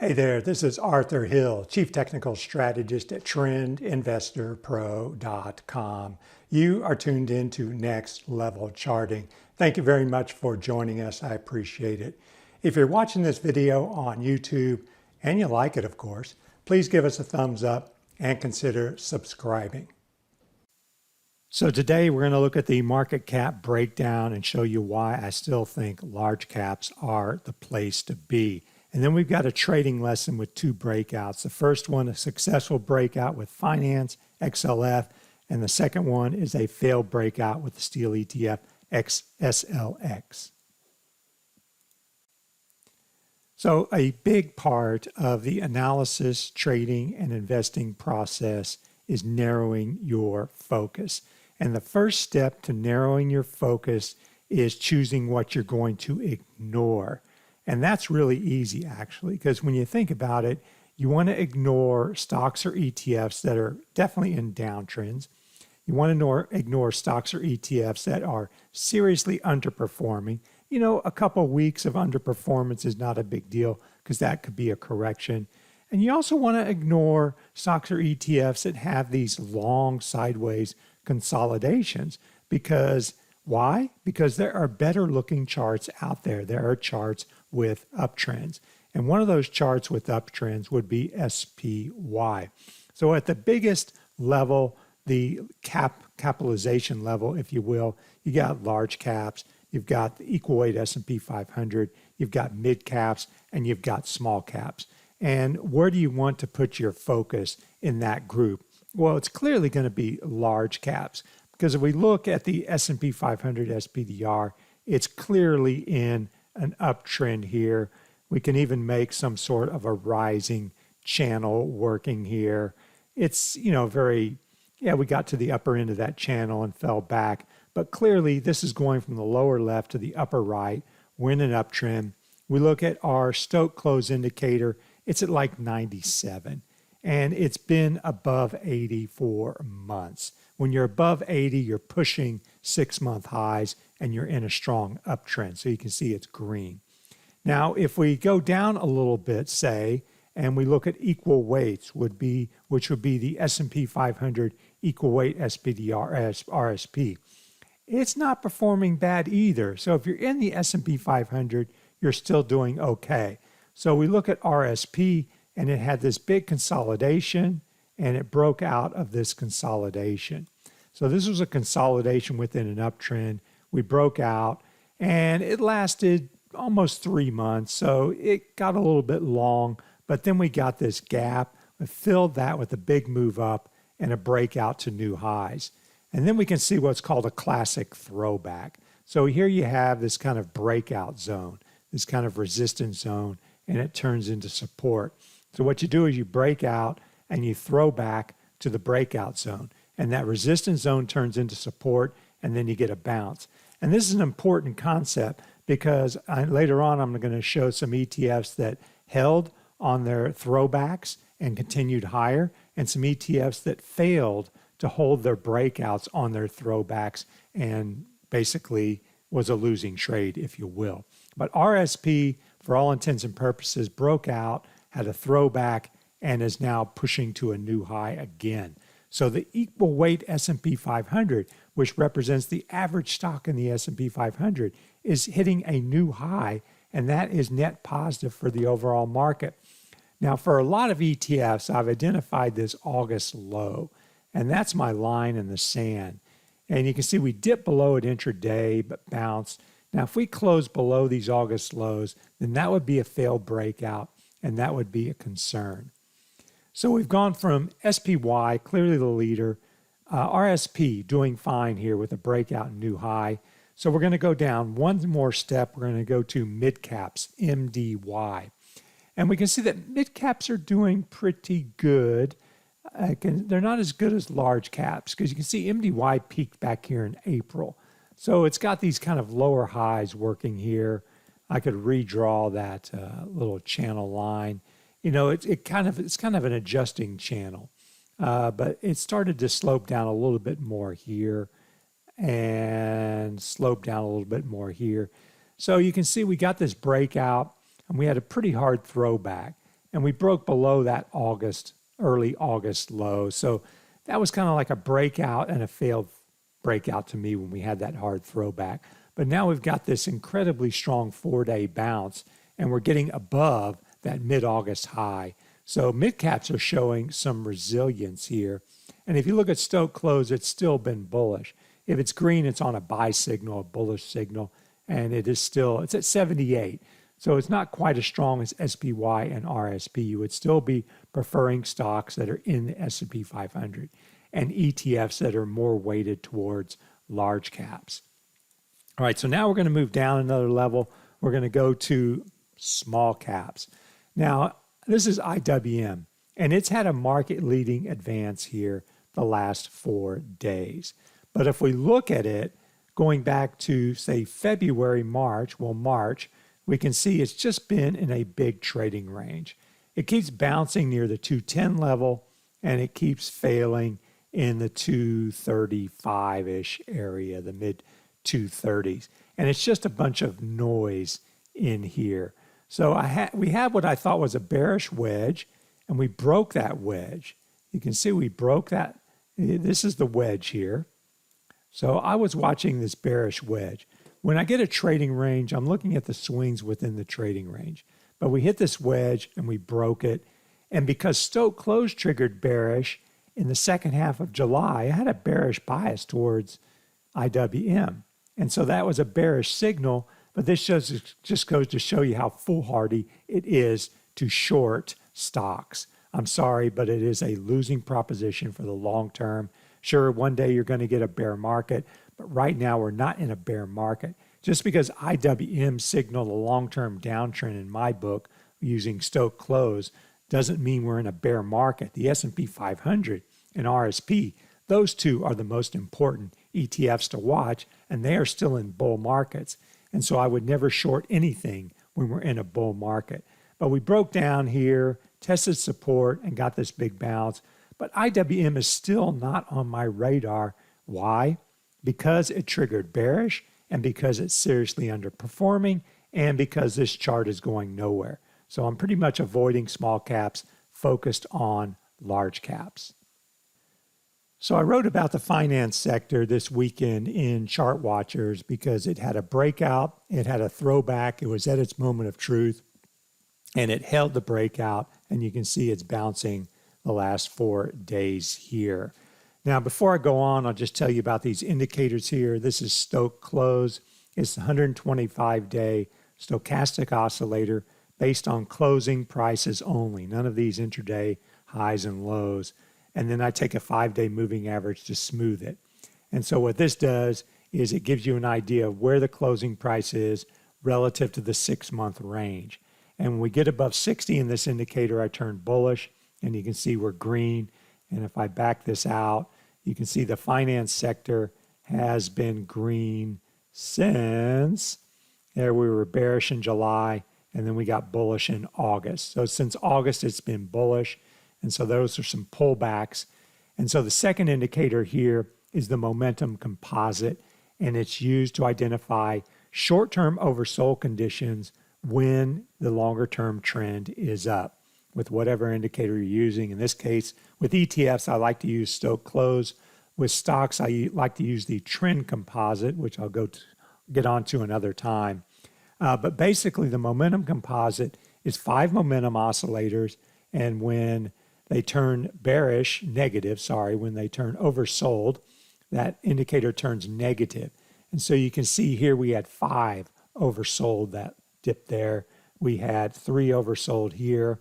Hey there, this is Arthur Hill, Chief Technical Strategist at TrendInvestorPro.com. You are tuned into Next Level Charting. Thank you very much for joining us. I appreciate it. If you're watching this video on YouTube, and you like it, of course, please give us a thumbs up and consider subscribing. So today we're going to look at the market cap breakdown and show you why I still think large caps are the place to be. And then we've got a trading lesson with two breakouts. The first one, a successful breakout with Finance XLF, and the second one is a failed breakout with the Steel ETF XSLX. So a big part of the analysis, trading, and investing process is narrowing your focus. And the first step to narrowing your focus is choosing what you're going to ignore. And that's really easy, actually, because when you think about it, you want to ignore stocks or ETFs that are definitely in downtrends. You want to ignore stocks or ETFs that are seriously underperforming. You know, a couple of weeks of underperformance is not a big deal because that could be a correction. And you also want to ignore stocks or ETFs that have these long sideways consolidations. Because why? Because there are better looking charts out there. There are charts with uptrends. And one of those charts with uptrends would be SPY. So at the biggest level, the capitalization level, if you will, you got large caps, you've got the equal weight S&P 500, you've got mid caps, and you've got small caps. And where do you want to put your focus in that group? Well, it's clearly going to be large caps, because if we look at the S&P 500 SPDR, it's clearly in an uptrend here. We can even make some sort of a rising channel working here. It's, we got to the upper end of that channel and fell back. But clearly, this is going from the lower left to the upper right. We're in an uptrend. We look at our Stoke close indicator. It's at like 97. And it's been above 80 for months. When you're above 80, you're pushing 6-month highs and you're in a strong uptrend. So you can see it's green. Now, if we go down a little bit, say, and we look at equal weights, which would be the S&P 500 equal weight SPDR RSP. It's not performing bad either. So if you're in the S&P 500, you're still doing okay. So we look at RSP, and it had this big consolidation, and it broke out of this consolidation. So this was a consolidation within an uptrend. We broke out, and it lasted almost 3 months. So it got a little bit long, but then we got this gap. We filled that with a big move up and a breakout to new highs. And then we can see what's called a classic throwback. So here you have this kind of breakout zone, this kind of resistance zone, and it turns into support. So what you do is you break out and you throw back to the breakout zone. And that resistance zone turns into support, and then you get a bounce. And this is an important concept because later on I'm going to show some ETFs that held on their throwbacks and continued higher, and some ETFs that failed to hold their breakouts on their throwbacks and basically was a losing trade, if you will. But RSP, for all intents and purposes, broke out, had a throwback, and is now pushing to a new high again. So the equal weight S&P 500, which represents the average stock in the S&P 500, is hitting a new high, and that is net positive for the overall market. Now, for a lot of ETFs, I've identified this August low, and that's my line in the sand. And you can see we dipped below it intraday, but bounced. Now, if we close below these August lows, then that would be a failed breakout, and that would be a concern. So we've gone from SPY, clearly the leader, RSP doing fine here with a breakout and new high. So we're going to go down one more step. We're going to go to mid caps, MDY. And we can see that mid caps are doing pretty good. They're not as good as large caps because you can see MDY peaked back here in April. So it's got these kind of lower highs working here. I could redraw that little channel line. It's kind of an adjusting channel, but it started to slope down a little bit more here and slope down a little bit more here. So you can see we got this breakout and we had a pretty hard throwback. and we broke below that early August low. So that was kind of like a breakout and a failed breakout to me when we had that hard throwback. But now we've got this incredibly strong 4-day bounce, and we're getting above that mid-August high. So mid-caps are showing some resilience here. And if you look at Stoke Close, it's still been bullish. If it's green, it's on a buy signal, a bullish signal, and it's at 78. So it's not quite as strong as SPY and RSP. You would still be preferring stocks that are in the S&P 500 and ETFs that are more weighted towards large caps. All right, so now we're going to move down another level. We're going to go to small caps. Now, this is IWM, and it's had a market-leading advance here the last 4 days. But if we look at it, going back to, say, March, we can see it's just been in a big trading range. It keeps bouncing near the 210 level, and it keeps failing in the 235-ish area, the mid-230s. And it's just a bunch of noise in here. So we have what I thought was a bearish wedge, and we broke that wedge. You can see we broke that. This is the wedge here. So I was watching this bearish wedge. When I get a trading range, I'm looking at the swings within the trading range. But we hit this wedge and we broke it. And because Stoke Close triggered bearish in the second half of July, I had a bearish bias towards IWM. And so that was a bearish signal. But this just goes to show you how foolhardy it is to short stocks. I'm sorry, but it is a losing proposition for the long term. Sure, one day you're going to get a bear market, but right now we're not in a bear market. Just because IWM signaled a long-term downtrend in my book using Stoke Close doesn't mean we're in a bear market. The S&P 500 and RSP, those two are the most important ETFs to watch, and they are still in bull markets. And so I would never short anything when we're in a bull market. But we broke down here, tested support, and got this big bounce. But IWM is still not on my radar. Why? Because it triggered bearish, and because it's seriously underperforming, and because this chart is going nowhere. So I'm pretty much avoiding small caps, focused on large caps. So I wrote about the finance sector this weekend in Chart Watchers because it had a breakout, it had a throwback, it was at its moment of truth, and it held the breakout, and you can see it's bouncing the last 4 days here. Now, before I go on, I'll just tell you about these indicators here. This is Stoke Close. It's the 125-day stochastic oscillator based on closing prices only, none of these intraday highs and lows. And then I take a 5-day moving average to smooth it. And so what this does is it gives you an idea of where the closing price is relative to the 6-month range. And when we get above 60 in this indicator, I turn bullish, and you can see we're green. And if I back this out, you can see the finance sector has been green since there we were bearish in July, and then we got bullish in August. So since August, it's been bullish. And so those are some pullbacks. And so the second indicator here is the momentum composite, and it's used to identify short-term oversold conditions when the longer-term trend is up with whatever indicator you're using. In this case, with ETFs, I like to use Stoke Close. With stocks, I like to use the trend composite, which I'll get onto another time. But basically, the momentum composite is 5 momentum oscillators, and when they turn when they turn oversold, that indicator turns negative. And so you can see here we had 5 oversold that dip there. We had 3 oversold here,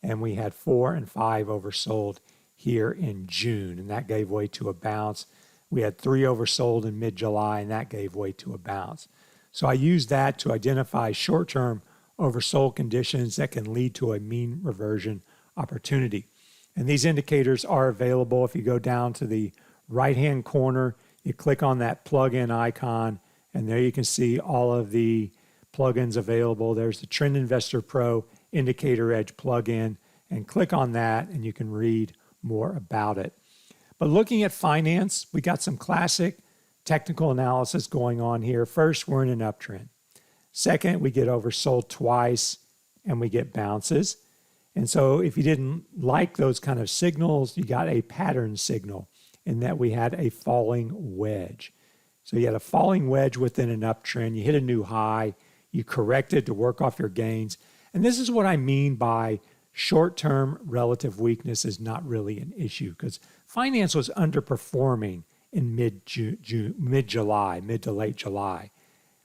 and we had 4 and 5 oversold here in June, and that gave way to a bounce. We had 3 oversold in mid-July, and that gave way to a bounce. So I use that to identify short-term oversold conditions that can lead to a mean reversion opportunity. And these indicators are available. If you go down to the right-hand corner, you click on that plugin icon, and there you can see all of the plugins available. There's the Trend Investor Pro Indicator Edge plugin, and click on that, and you can read more about it. But looking at finance, we got some classic technical analysis going on here. First, we're in an uptrend. Second, we get oversold twice, and we get bounces. And so if you didn't like those kind of signals, you got a pattern signal in that we had a falling wedge. So you had a falling wedge within an uptrend. You hit a new high. You corrected to work off your gains. And this is what I mean by short-term relative weakness is not really an issue, because finance was underperforming in mid-July, mid to late July.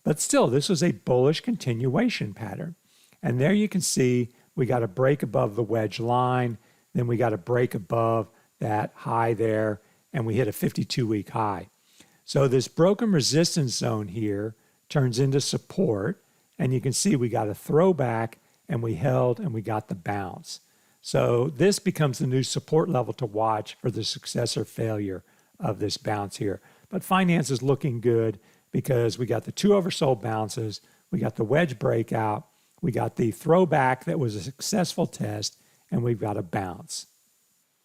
But still, this was a bullish continuation pattern. And there you can see we got a break above the wedge line. Then we got a break above that high there, and we hit a 52-week high. So this broken resistance zone here turns into support, and you can see we got a throwback, and we held, and we got the bounce. So this becomes the new support level to watch for the success or failure of this bounce here. But finance is looking good because we got the two oversold bounces, we got the wedge breakout, we got the throwback that was a successful test, and we've got a bounce.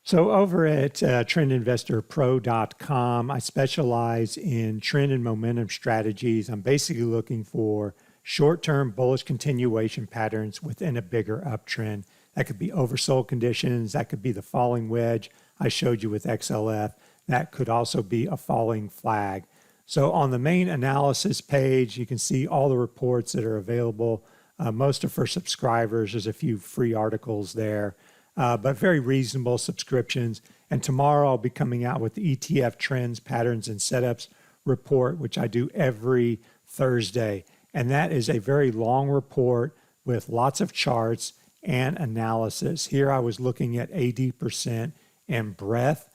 So over at trendinvestorpro.com, I specialize in trend and momentum strategies. I'm basically looking for short-term bullish continuation patterns within a bigger uptrend. That could be oversold conditions. That could be the falling wedge I showed you with XLF. That could also be a falling flag. So on the main analysis page, you can see all the reports that are available. Most are for subscribers. There's a few free articles there, but very reasonable subscriptions. And tomorrow I'll be coming out with the ETF trends, patterns, and setups report, which I do every Thursday. And that is a very long report with lots of charts and analysis. Here I was looking at AD% and breadth,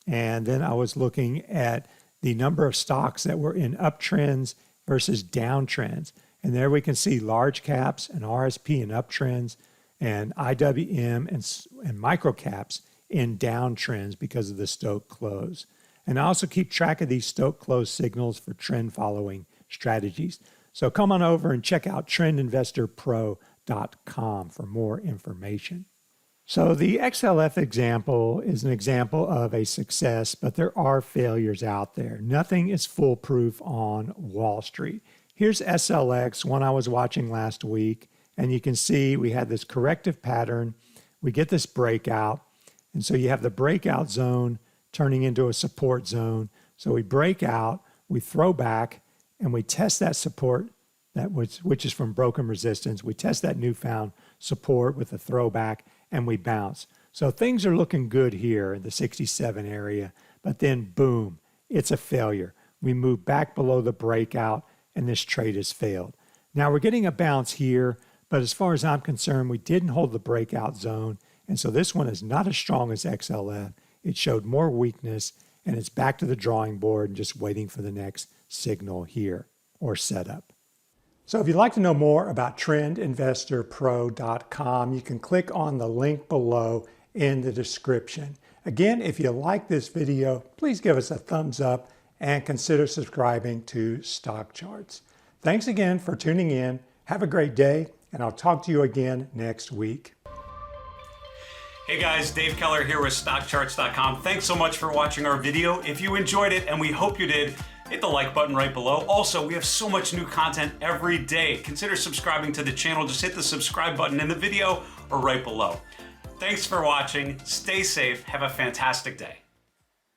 and then I was looking at the number of stocks that were in uptrends versus downtrends. And there we can see large caps and RSP in uptrends, and IWM and microcaps in downtrends because of the Stoke close. And I also keep track of these Stoke close signals for trend following strategies. So come on over and check out trendinvestorpro.com for more information. So the XLF example is an example of a success, but there are failures out there. Nothing is foolproof on Wall Street. Here's SLX, one I was watching last week, and you can see we had this corrective pattern. We get this breakout, and so you have the breakout zone turning into a support zone. So we break out, we throw back, and we test that support, which is from broken resistance. We test that newfound support with a throwback, and we bounce. So things are looking good here in the 67 area, but then boom, it's a failure. We move back below the breakout, and this trade has failed. Now we're getting a bounce here, but as far as I'm concerned, we didn't hold the breakout zone, and so this one is not as strong as XLF. It showed more weakness, and it's back to the drawing board and just waiting for the next signal here or setup. So if you'd like to know more about trendinvestorpro.com, you can click on the link below in the description. Again, if you like this video, please give us a thumbs up and consider subscribing to StockCharts. Thanks again for tuning in. Have a great day, and I'll talk to you again next week. Hey guys, Dave Keller here with StockCharts.com. Thanks so much for watching our video. If you enjoyed it, and we hope you did, hit the like button right below. Also, we have so much new content every day. Consider subscribing to the channel. Just hit the subscribe button in the video or right below. Thanks for watching. Stay safe. Have a fantastic day.